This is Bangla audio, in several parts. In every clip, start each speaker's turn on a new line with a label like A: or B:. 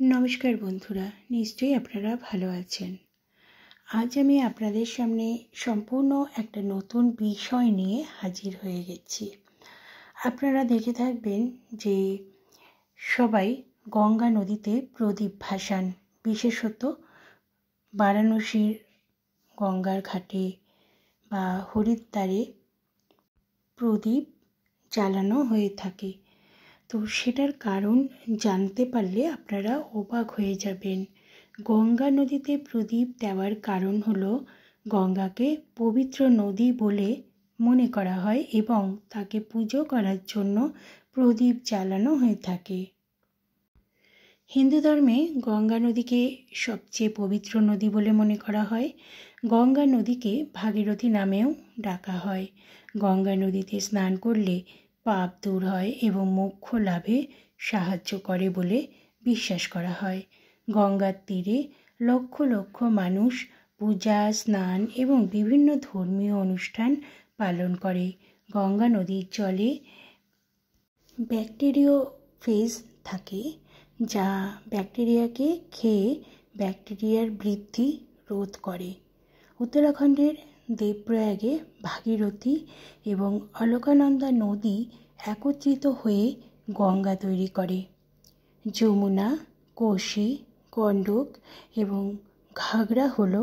A: नमस्कार बंधुरा, निश्चयই আপনারা ভালো আছেন। আজ আমি আপনাদের সামনে সম্পূর্ণ একটা নতুন বিষয় নিয়ে হাজির হয়ে গেছি। আপনারা দেখে থাকবেন যে সবাই গঙ্গা নদীতে প্রদীপ ভাসান, বিশেষত বারাণসীর গঙ্গার ঘাটে বা হরিদ্বারে প্রদীপ জ্বালানো হয়ে থাকে। তো সেটার কারণ জানতে পারলে আপনারা অবাক হয়ে যাবেন। গঙ্গা নদীতে প্রদীপ দেওয়ার কারণ হলো গঙ্গাকে পবিত্র নদী বলে মনে করা হয় এবং তাকে পুজো করার জন্য প্রদীপ জ্বালানো হয়ে থাকে। হিন্দু ধর্মে গঙ্গা নদীকে সবচেয়ে পবিত্র নদী বলে মনে করা হয়। গঙ্গা নদীকে ভাগীরথী নামেও ডাকা হয়। গঙ্গা নদীতে স্নান করলে পাপ দূর হয় এবং মোক্ষ লাভে সাহায্য করে বলে বিশ্বাস করা হয়। গঙ্গার তীরে লক্ষ লক্ষ মানুষ পূজা, স্নান এবং বিভিন্ন ধর্মীয় অনুষ্ঠান পালন করে। গঙ্গা নদীর জলে ব্যাকটেরিওফেজ থাকে, যা ব্যাকটেরিয়াকে খেয়ে ব্যাকটেরিয়ার বৃদ্ধি রোধ করে। উত্তরাখণ্ডের দেবপ্রয়াগে ভাগীরথী এবং অলকানন্দা নদী একত্রিত হয়ে গঙ্গা তৈরি করে। যমুনা, কোশি, গণ্ডক এবং ঘাগরা হল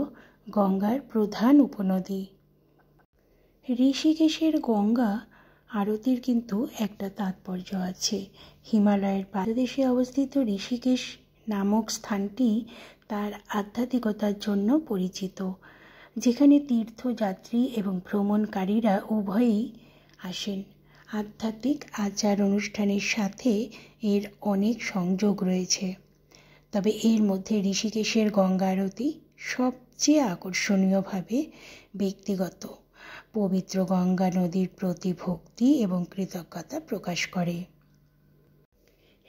A: গঙ্গার প্রধান উপনদী। ঋষিকেশের গঙ্গা আরতির কিন্তু একটা তাৎপর্য আছে। হিমালয়ের পাদদেশে অবস্থিত ঋষিকেশ নামক স্থানটি তার আধ্যাত্মিকতার জন্য পরিচিত, যেখানে তীর্থযাত্রী এবং ভ্রমণকারীরা উভয়ই আসেন। আধ্যাত্মিক আচার অনুষ্ঠানের সাথে এর অনেক সংযোগ রয়েছে, তবে এর মধ্যে ঋষিকেশের গঙ্গা আরতি সবচেয়ে আকর্ষণীয়ভাবে ব্যক্তিগত। পবিত্র গঙ্গা নদীর প্রতি ভক্তি এবং কৃতজ্ঞতা প্রকাশ করে।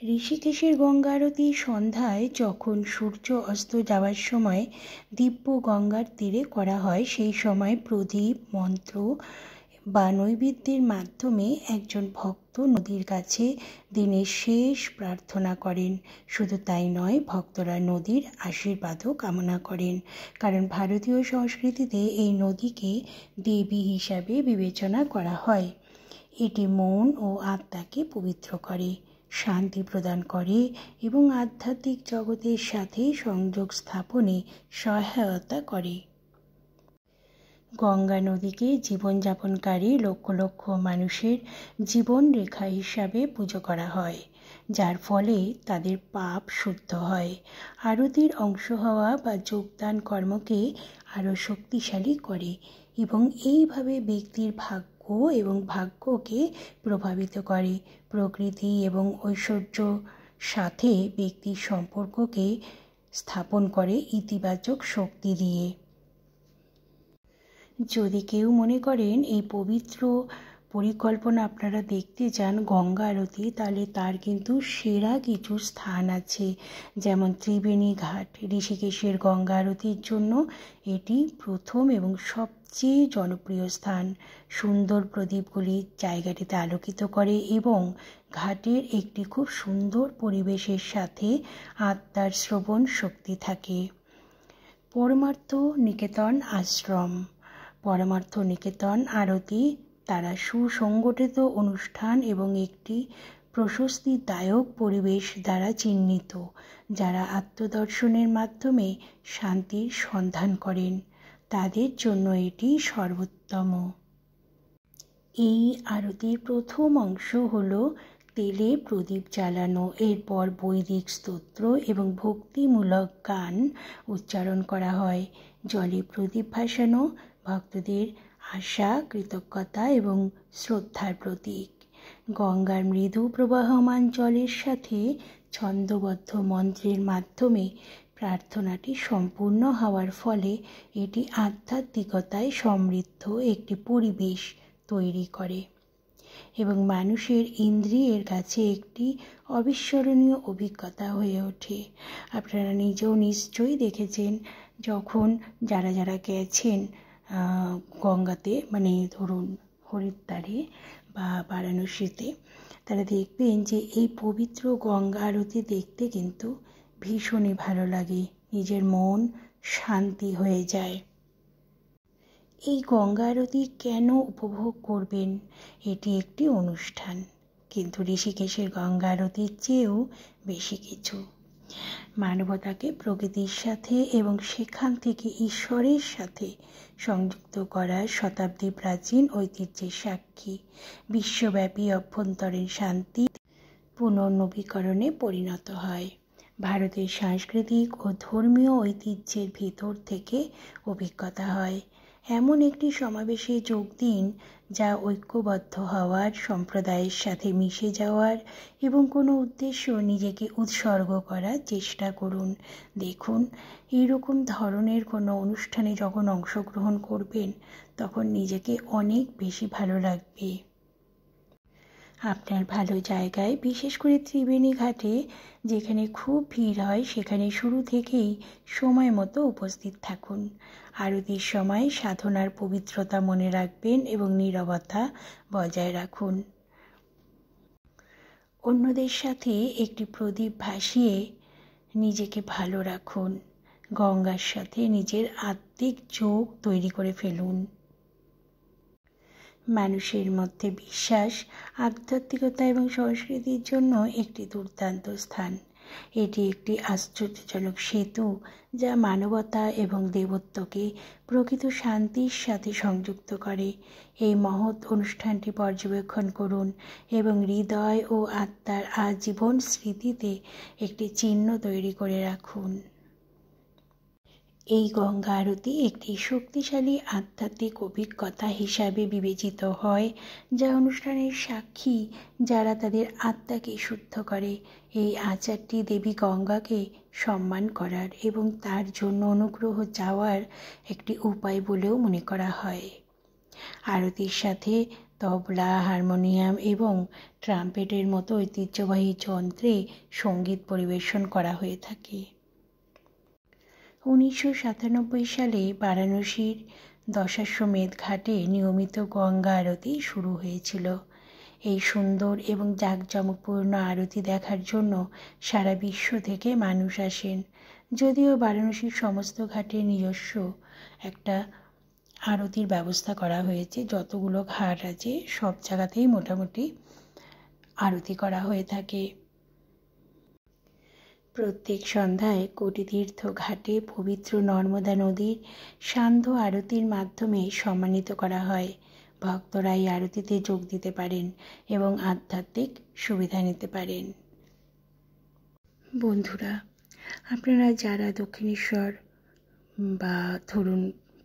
A: ঋষিকেশের গঙ্গা আরতি সন্ধ্যায় যখন সূর্য অস্ত যাওয়ার সময় দিব্য গঙ্গার তীরে করা হয়, সেই সময় প্রদীপ, মন্ত্র বা নৈবেদ্যের মাধ্যমে একজন ভক্ত নদীর কাছে দিনের শেষ প্রার্থনা করেন। শুধু তাই নয়, ভক্তরা নদীর আশীর্বাদও কামনা করেন, কারণ ভারতীয় সংস্কৃতিতে এই নদীকে দেবী হিসাবে বিবেচনা করা হয়। এটি মন ও আত্মাকে পবিত্র করে, শান্তি প্রদান করে এবং আধ্যাত্মিক জগতের সাথে সংযোগ স্থাপনে সহায়তা করে। গঙ্গা নদীকে জীবনযাপনকারী লক্ষ লক্ষ মানুষের জীবনরেখা হিসাবে পুজো করা হয়, যার ফলে তাদের পাপ শুদ্ধ হয়। আরতির অংশ হওয়া বা যোগদান কর্মকে আরও শক্তিশালী করে এবং এইভাবে ব্যক্তির ভাগ্য এবং ভাগ্যকে প্রভাবিত করে। প্রকৃতি এবং ঐশ্বর্য সাথে ব্যক্তির সম্পর্ককে স্থাপন করে ইতিবাচক শক্তি দিয়ে। যদি কেউ মনে করেন এই পবিত্র পরিকল্পনা আপনারা দেখতে চান গঙ্গা আরতি, তাহলে তার কিন্তু সেরা কিছু স্থান আছে, যেমন ত্রিবেণী ঘাট। ঋষিকেশের গঙ্গা আরতির জন্য এটি প্রথম এবং সবচেয়ে জনপ্রিয় স্থান। সুন্দর প্রদীপগুলি জায়গাটিতে আলোকিত করে এবং ঘাটের একটি খুব সুন্দর পরিবেশের সাথে আত্মার শ্রবণ শক্তি থাকে। পরমার্থ নিকেতন আশ্রম। পরমার্থ নিকেতন আরতি তারা সুসংগঠিত অনুষ্ঠান এবং একটি প্রশস্তিদায়ক পরিবেশ দ্বারা চিহ্নিত, যারা আত্মদর্শনের মাধ্যমে শান্তির সন্ধান করেন। তাদের জন্য এটি সর্বোত্তম। এই আরতির প্রথম অংশ হল তেলে প্রদীপ জ্বালানো। এরপর বৈদিক স্তোত্র এবং ভক্তিমূলক গান উচ্চারণ করা হয়। জলে প্রদীপ ভাসানো ভক্তদের আশা, কৃতজ্ঞতা এবং শ্রদ্ধার প্রতীক। গঙ্গার মৃদু প্রবাহমান জলের সাথে ছন্দবদ্ধ মন্ত্রের মাধ্যমে প্রার্থনাটি সম্পূর্ণ হওয়ার ফলে এটি আধ্যাত্মিকতায় সমৃদ্ধ একটি পরিবেশ তৈরি করে এবং মানুষের ইন্দ্রিয়ের কাছে একটি অবিস্মরণীয় অভিজ্ঞতা হয়ে ওঠে। আপনারা নিজেও নিশ্চয়ই দেখেছেন, যখন যারা যারা গেছেন গঙ্গাতে, মানে ধরুন হরিদ্বারে বা বারাণসীতে, তারা দেখবেন যে এই পবিত্র গঙ্গা আরতি দেখতে কিন্তু ভীষণই ভালো লাগে, নিজের মন শান্তি হয়ে যায়। এই গঙ্গা আরতি কেন উপভোগ করবেন? এটি একটি অনুষ্ঠান, কিন্তু ঋষিকেশের গঙ্গা আরতির চেয়েও বেশি কিছু। মানবতাকে প্রকৃতির সাথে এবং সেখান থেকে ঈশ্বরের সাথে সংযুক্ত করার শতাব্দী প্রাচীন ঐতিহ্যের সাক্ষী। বিশ্বব্যাপী অভ্যন্তরীণ শান্তি পুনর্নবীকরণে পরিণত হয়। ভারতের সাংস্কৃতিক ও ধর্মীয় ঐতিহ্যের ভিতর থেকে অভিজ্ঞতা হয়। এমন একটি সমাবেশে যোগ দিন যা ঐক্যবদ্ধ হওয়ার, সম্প্রদায়ের সাথে মিশে যাওয়ার এবং কোনো উদ্দেশ্য নিজেকে উৎসর্গ করার চেষ্টা করুন। দেখুন, এইরকম ধরনের কোনো অনুষ্ঠানে যখন অংশগ্রহণ করবেন তখন নিজেকে অনেক বেশি ভালো লাগবে। আপনার ভালো জায়গায়, বিশেষ করে ত্রিবেণী ঘাটে যেখানে খুব ভিড় হয়, সেখানে শুরু থেকেই সময় মতো উপস্থিত থাকুন। আরতির সময় সাধনার পবিত্রতা মনে রাখবেন এবং নীরবতা বজায় রাখুন। অন্যদের সাথে একটি প্রদীপ ভাসিয়ে নিজেকে ভালো রাখুন। গঙ্গার সাথে নিজের আত্মিক যোগ তৈরি করে ফেলুন। মানুষের মধ্যে বিশ্বাস, আধ্যাত্মিকতা এবং সংস্কৃতির জন্য একটি দুর্দান্ত স্থান। এটি একটি আশ্চর্যজনক সেতু যা মানবতা এবং দেবত্বকে প্রকৃত শান্তির সাথে সংযুক্ত করে। এই মহৎ অনুষ্ঠানটি পর্যবেক্ষণ করুন এবং হৃদয় ও আত্মার আজীবন স্মৃতিতে একটি চিহ্ন তৈরি করে রাখুন। এই গঙ্গা আরতি একটি শক্তিশালী আধ্যাত্মিক অভিজ্ঞতা হিসাবে বিবেচিত হয়, যা অনুষ্ঠানের সাক্ষী যারা তাদের আত্মাকে শুদ্ধ করে। এই আচারটি দেবী গঙ্গাকে সম্মান করার এবং তার জন্য অনুগ্রহ চাওয়ার একটি উপায় বলেও মনে করা হয়। আরতির সাথে তবলা, হারমোনিয়াম এবং ট্রাম্পেটের মতো ঐতিহ্যবাহী যন্ত্রে সঙ্গীত পরিবেশন করা হয়ে থাকে। 1997 সালে বারাণসীর দশাশ্বমেধ ঘাটে নিয়মিত গঙ্গা আরতি শুরু হয়েছিল। এই সুন্দর এবং জাঁকজমকপূর্ণ আরতি দেখার জন্য সারা বিশ্ব থেকে মানুষ আসেন। যদিও বারাণসীর সমস্ত ঘাটে নিজস্ব একটা আরতির ব্যবস্থা করা হয়েছে, যতগুলো ঘাট আছে সব জায়গাতেই মোটামুটি আরতি করা হয়ে থাকে। প্রত্যেক সন্ধ্যায় কোটিতীর্থ ঘাটে পবিত্র নর্মদা নদীর সান্ধ্য আরতির মাধ্যমে সম্মানিত করা হয়। ভক্তরা এই আরতিতে যোগ দিতে পারেন এবং আধ্যাত্মিক সুবিধা নিতে পারেন। বন্ধুরা, আপনারা যারা দক্ষিণেশ্বর বা ধরুন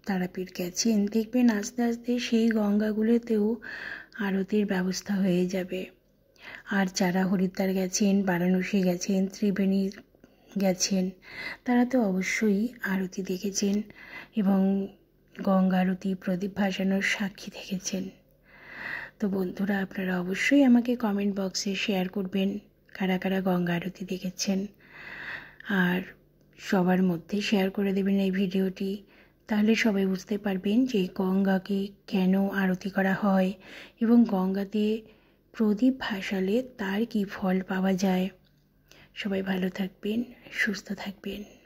A: তারাপীঠ গেছেন, দেখবেন আস্তে আস্তে সেই গঙ্গাগুলোতেও আরতির ব্যবস্থা হয়ে যাবে। আর যারা হরিদ্বার গেছেন, বারাণসী গেছেন, ত্রিবেণী গেছেন, তারা তো অবশ্যই আরতি দেখেছেন এবং গঙ্গা আরতি, প্রদীপ ভাসানোর সাক্ষী থেকেছেন। তো বন্ধুরা, আপনারা অবশ্যই আমাকে কমেন্ট বক্সে শেয়ার করবেন কারা কারা গঙ্গা আরতি দেখেছেন, আর সবার মধ্যে শেয়ার করে দেবেন এই ভিডিওটি। তাহলে সবাই বুঝতে পারবেন যে গঙ্গাকে কেন আরতি করা হয় এবং গঙ্গাতে প্রদীপ ভাসালে তার কী ফল পাওয়া যায়। সবাই ভালো থাকবেন, সুস্থ থাকবেন।